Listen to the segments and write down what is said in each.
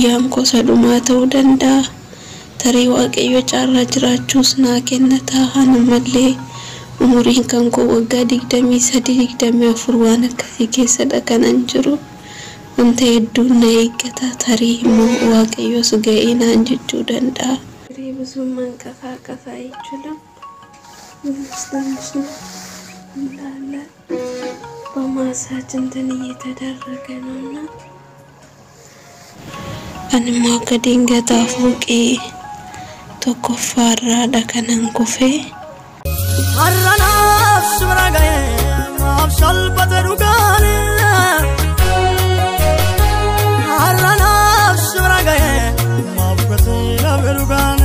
Yaam kosa dhumaa ta'uu danda'a. Tarii waaqayyo carraa jiraachuus naa kennata. Hanumallee umuriin kan koo waggaa 23-24 waan akkasii keessadha kanan jiru. Wanta hedduun na eeggata. Tarii immoo waaqayyos ga'ee naan jechuu danda'a. Busummaan qafaa jechuudha. Ilaala በማሳችን እየተደረገ ነውና አንማ ከድንገት አፎቄ ተኮፋራ ለከነን ኩፌ አራና ስብራጋዬ ማብሰል በተዱጋኔ አራና ስብራጋዬ ማብከቴ ለበዱጋኔ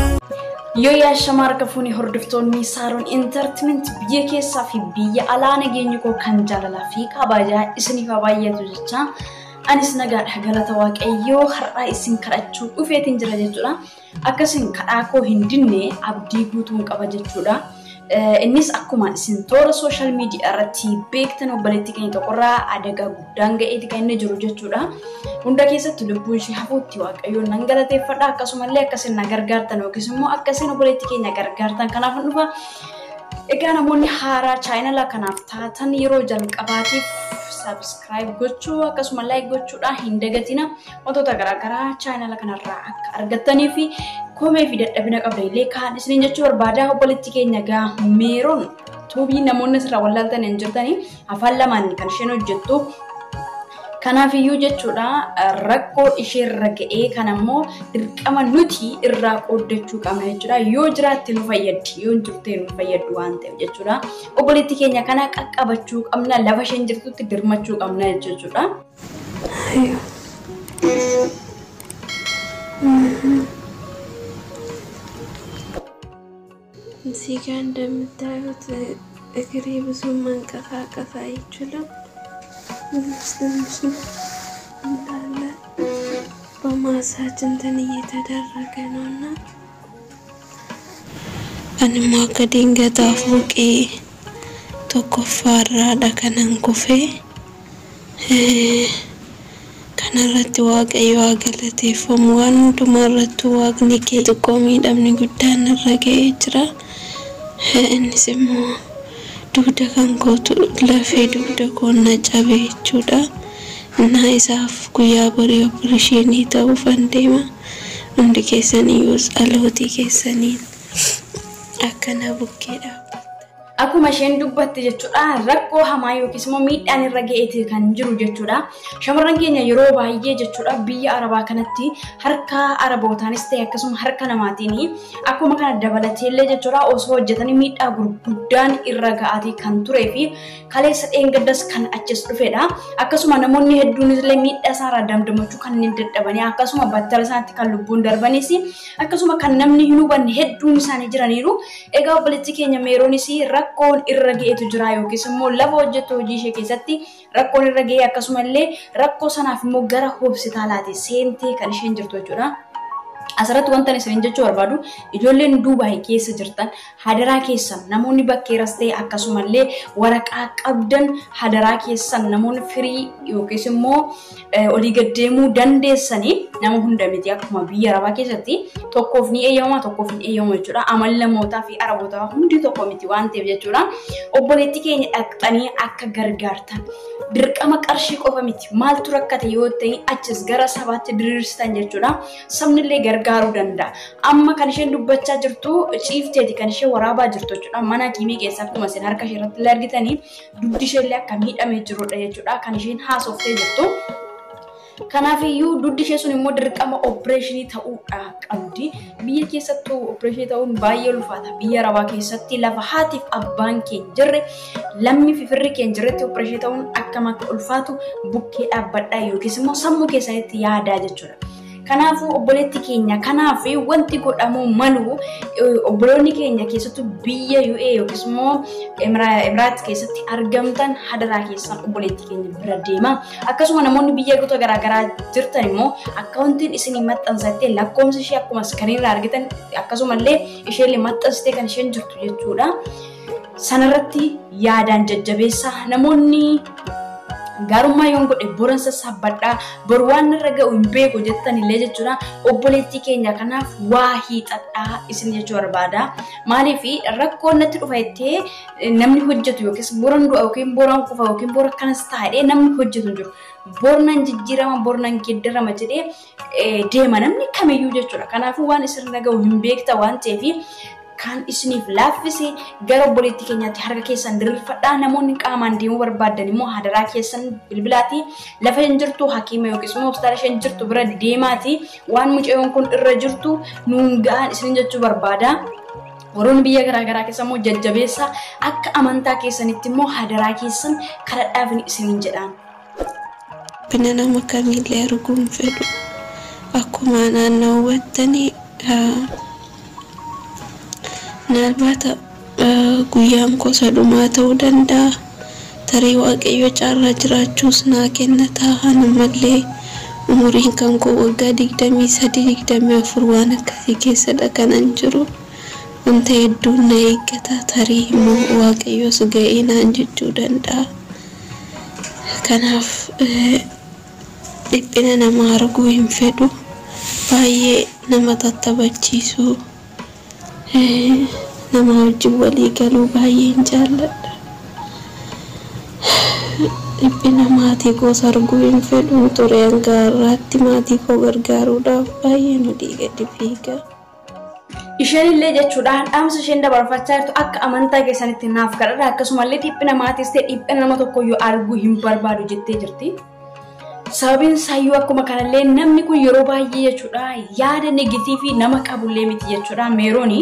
Yo ya shamar kafuni hordoftoonni Saaron Entertainment biyya keessaa fi biyya alaa nageenyi koo kan jaalalaa fi kabajaa isiniif baay'atu jecha anis nagaadha galata waaqayyoo har'aa isin kadhachuu dhufeetiin jira jechuudha akkasin kadhaa koo hin dinne abdii guutuun qaba jechuudha innis akkuma isin toora social media irratti beektan obboleettii keenya tokkorraa adagaa guddaan ga'eeti kan inni jiru jechuudha hunda keessatti lubbuun ishee hafuutti waaqayyoon nan galateeffadha akkasumallee akkasin na gargaartan yookiis immoo akkasin obboleettii keenya gargaartan kanaaf dhufa egaa namoonni haaraa chaanala kanaaf taatan yeroo jalqabaatiif subscribe gochuu akkasuma like gochuudha hin dagatina wantoota garaagaraa chaanala kanarraa akka argattanii fi komee fi dadhabina qabdanii kaan isiniin jechuu barbaada obboleettii keenya gaa meeroon tuubii namoonni sirraa wallaaltan hin jirtanii afaan lamaan kan isheen hojjettu kanaafiyyu jechuudha rakkoo ishee irra ga'ee kanammoo dirqama nuti irraa qooddachuu qabna jechuudha yoo jiraatte nu fayyaddi yoo jirte nu fayyaddu waan ta'eef jechuudha obboleettii keenya kana qaqqabachuu qabna lafa isheen jirtutti dirmachuu qabna jechuudha እዚህ ጋር እንደምታዩት እግሬ ብዙ መንቀሳቀስ አይችልም እንዳለ በማሳጅ እየተደረገ ነውና አንማ ከድንገት አፎቄ ተኮፋራ ለከነን ኩፌ kanarratti waaqayyo galateeffamu waan hundumarratti waaqni kee xiqqoo miidhamni guddaan irra ga'ee jira innis immoo dugda kan kootu lafee dugda koo na cabee jechuudha na isaaf guyyaa borii opereeshinii ta'uuf deema hundi keessaniyyuu alootii keessaniin akkana bukkeedha akkuma isheen dubbatte jechuudha rakkoo hamaa yookiis immoo miidhaan irra ga'eeti kan jiru jechuudha shamarran keenya yeroo baay'ee jechuudha biyya arabaa kanatti harka arabootaanis ta'e akkasuma harka namaatiin akkuma kana dabalateellee jechuudha osoo hojjetanii miidhaa gurguddaan irra ga'aati kan turee fi kaleessa dheengaddas kan achis dhufedha akkasuma namoonni hedduunis illee miidhaa isaarraa damdamachuu kan hin dadhabanii akkasuma battala isaatti kan lubbuun darbanis akkasuma kan namni hin hubanne hedduun isaanii jiraniiru egaa obboleettii keenya meeroonis rakkoon irra ga'eetu jira yookiis immoo lafa hojjettu hojii ishee keessatti rakkoon irra ga'ee akkasumallee rakkoo sanaaf immoo gara hospitaalaatti seentee kan isheen jirtu jechuudha. Asirratti wanta isin jechuu barbaadu ijoolleen Duubaay keessa jirtan hadaraa keessan namoonni bakkeeras ta'e akkasumallee waraqaa qabdan hadaraa keessan namoonni firii yookiis immoo olii gaddeemuu dandeessanii nama hunda miti akkuma biyya arabaa keessatti tokkoof ni eeyyama tokkoof hin eeyyamu jechuudha amalli namootaa fi arabootaa hundi tokko miti waan ta'eef jechuudha obboleettii keenya dhaqxanii akka gargaartan dirqama qarshii qofa miti maaltu rakkate yoo ta'e achis gara sabaatti diriirsitan jechuudha sabnillee gargaaruu danda'a amma kan isheen dubbachaa jirtu ciifteeti kan ishee waraabaa jirtu jechuudha mana kiimii keessa akkuma isin harka ishee irratti argitanii dugdi isheellee akka miidhamee jirudha jechuudha kan isheen haasoftee jirtu kanaafiyyu dugdi ishee sun immoo dirqama opereeshinii ta'uudha qabdi biyya keessattuu opereeshinii ta'uun baay'ee ulfaata biyya arabaa keessatti lafa haatiif abbaan keenya jirre lammi fi firri keenya jirretti opereeshinii ta'uun akkam akka ulfaatu bukkee dhaabbadhaa yookiis immoo sammuu keessanitti yaadaa jechuudha. Kanaafuu obboleettii keenya kanaaf wanti godhamuu malu obboloonni keenya keessattuu biyya UAE yookiis immoo Emiraat keessatti argamtan hadaraa keessan obboleettii keenya bira deema akkasuma namoonni biyya gosa garaagaraa jirtan immoo akkaawuntiin isinii maxxansattee lakkoomsa ishee akkuma iskiriinirraa argitan akkasumallee isheellee maxxansitee kan isheen jirtu jechuudha sanarratti yaadaan jajjabeessa namoonni Garummaa yoon godhe boran sassaabadhaa bor waan irra ga'u hin beeku jettan illee jechuudha obboleettii keenya kanaaf waa hiixadhaa isin jechuu barbaada maaliif rakkoon natti dhufa jettee namni hojjetu yookiis boran du'a yookiin boran kufa yookiin boran kanas taa'ee namni hojjetu jiru bornan jijjiirama bornan geddarama jedhee deema namni kamiyyuu jechuudha kanaafuu waan isin irra ga'u hin beekta waan ta'eef kan isiniif laaffise gara obboleettii keenyaatti harka keessan diriirfadhaa namoonni qaamaan deemuu barbaadan immoo hadaraa keessan bilbilaati lafa hin jirtu hakiima yookiis immoo hospitaala isheen jirtu bira deemaati waan mucayyoon kun irra jirtu nuun ga'an isin jechuu barbaada. Warroonni biyya garaagaraa keessa immoo jajjabeessa akka amantaa keessanitti immoo hadaraa keessan kadhadhaaf isiniin jedhaan. Bina nama kamillee arguun fedhu akkuma naannoo hubattanii nalbaata guyyaan gosa dhumaa ta'uu danda'a tarii waaqayyo caarraa jiraachuus naa kennataa hanumallee umuriin kan koo waggaa 23-24 waan akkasii keessadha kanan jiru wanta hedduun na eeggata tarii immoo waaqayyos ga'ee naan jechuu danda'a kanaaf dhiphina nama arguu hin fedhu baay'ee nama tattabachiisu nama wajjin walii galuu baay'een jaalladha. Dhiphina maatii koos arguu hin fedhu ture hanga har'aatti maatii koo gargaaruudhaaf baay'ee nu dhiiga fiiga. Isheen illee jechuudhaan dhaamsa isheen dabarfachaa jirtu akka amantaa keessanitti naaf kadhadha akkasumallee dhiphina maatiis ta'e dhiphina nama tokkoyyuu arguu hin barbaadu jettee jirti. Sababiin sayyuu akkuma kanallee namni kun yeroo baay'ee jechuudha yaada negatiivii nama qabullee miti jechuudha meerooni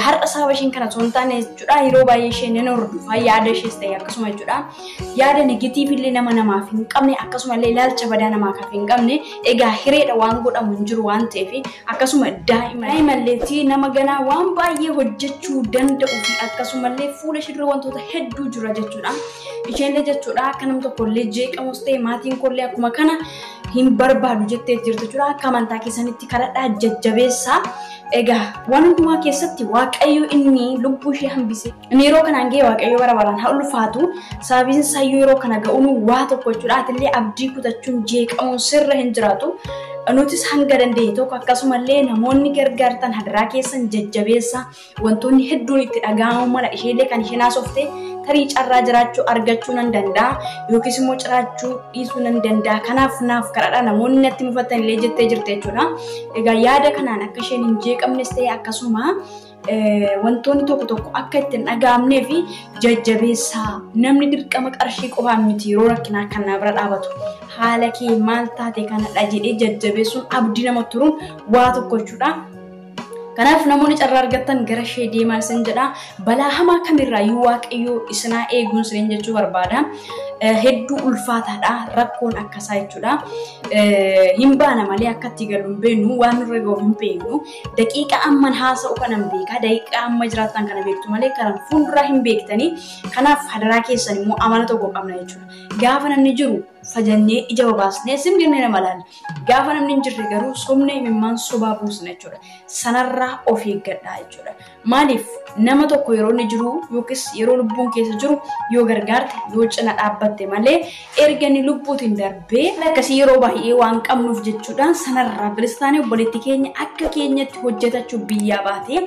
har'a sababa isheen kana osoo hin taane jechuudha yeroo baay'ee isheen nama hordofaa yaada ishees ta'e akkasuma jechuudha yaada negatiivillee namaaf hin qabne akkasumallee ilaalcha badaa namaaf hin qabne egaa hireedha waan godhamu hin jiru waan ta'eef akkasuma daa'imalleetti nama ganaa waan baay'ee hojjechuu danda'u fi akkasumallee fuula ishee dura wantoota hedduu jira jechuudha isheenillee jechuudha akka nam tokkollee jeeqamus ta'e maatiin kollee akkuma kana hin barbaadu jettee jirtu jechuudha akka amantaa keessanitti kadhadhaa jajjabeessaa egaa waan hundumaa keessatti waaqayyo inni lubbuu ishee hambise inni yeroo kanaan ga'e waaqayyo bara baraan haa ulfaatu sababiin sayyoo yeroo kana ga'uun waa tokko jechuudha atillee abdii kutachuun jeeqamuun sirra hin jiraatu nutis hanga dandeenye tokko akkasumallee namoonni gargaartan hadaraa keessan jajjabeessa wantoonni hedduun itti dhaga'amu mala isheellee kan isheen haasofte tarii carraa jiraachuu argachuu nan danda'a yookiis immoo jiraachuu dhiisuu nan danda'a kanaaf naaf kadhadhaa namoonni natti mufatan illee jettee jirte jechuudha egaa yaada kanaan akka isheen hin jeeqamnes ta'e akkasuma wantoonni tokko akka ittiin dhaga'amnee fi jajjabeessaa namni dirqama qarshii qofaan miti yeroo rakkinaa kan na bira dhaabatu haala kee maal taate kanadha jedhee jajjabeessuun abdii nama turuun waa tokko jechuudha. Kanaaf namoonni carraa argattan gara ishee deemaa isin jedha balaa hamaa kamirraayyuu waaqayyo isinaa eeguun isin jechuu barbaada. Hedduu ulfaataadha rakkoon akkasaa jechuudha hin baana malee akka itti galu hin beeknu waan irra ga'u hin beeknu daqiiqa amman haasa'u kanan beeka daqiiqa amma jiraattan kana beektu malee karan fuulduraa hin beektanii kanaaf hadaraa keessan immoo amala tokko qabna jechuudha gaafa namni jiru fajannee ija babaasnee simgirnee nama laalla gaafa namni hin jirre garuu somnee imimmaan sobaa buusna jechuudha sanarraa of eeggadhaa jechuudha maaliif nama tokko yeroo inni jiru yookiis yeroo lubbuun keessa jiru yoo gargaarte yoo cina dhaabbatte malee ergani lubbuutiin darbee akkasii yeroo baay'ee waan qabnuuf jechuudhaan sanarraa bilistaanii obboleettii keenya akka keenyatti hojjetachuu biyyaa baatee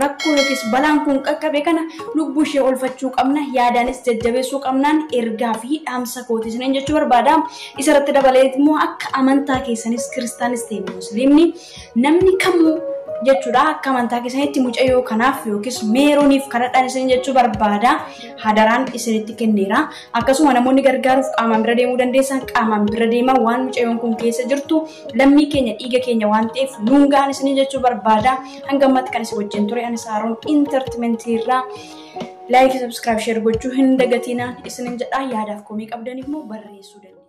rakkoo yookiis balaan kun qaqqabe kana lubbuu ishee olfachuu qabna yaadaanis jajjabeessuu qabnaan ergaa fi dhaamsa kootis nan jechuu barbaada isarratti dabalee immoo akka amantaa keessanis kiristaanis ta'e musliimni namni kamuu jechuudha akka amantaa keessanitti mucayyoo kanaaf yookiis meerooniif kadhadhaan isin jechuu barbaada hadaraan isinitti kenneera akkasuma namoonni gargaaruuf qaamaan bira deemuu dandeessan qaamaan bira deemaa waan mucayyoon kun keessa jirtu lammii keenya dhiiga keenya waan ta'eef nuungaan isin jechuu barbaada hanga ammatti kan isin wajjin ture ani Saaroon Entertainmentii irraa like subscribe share gochuu hin dagatinaa isin jedha yaadaaf komii qabdaniif immoo barreessuu dandeessu.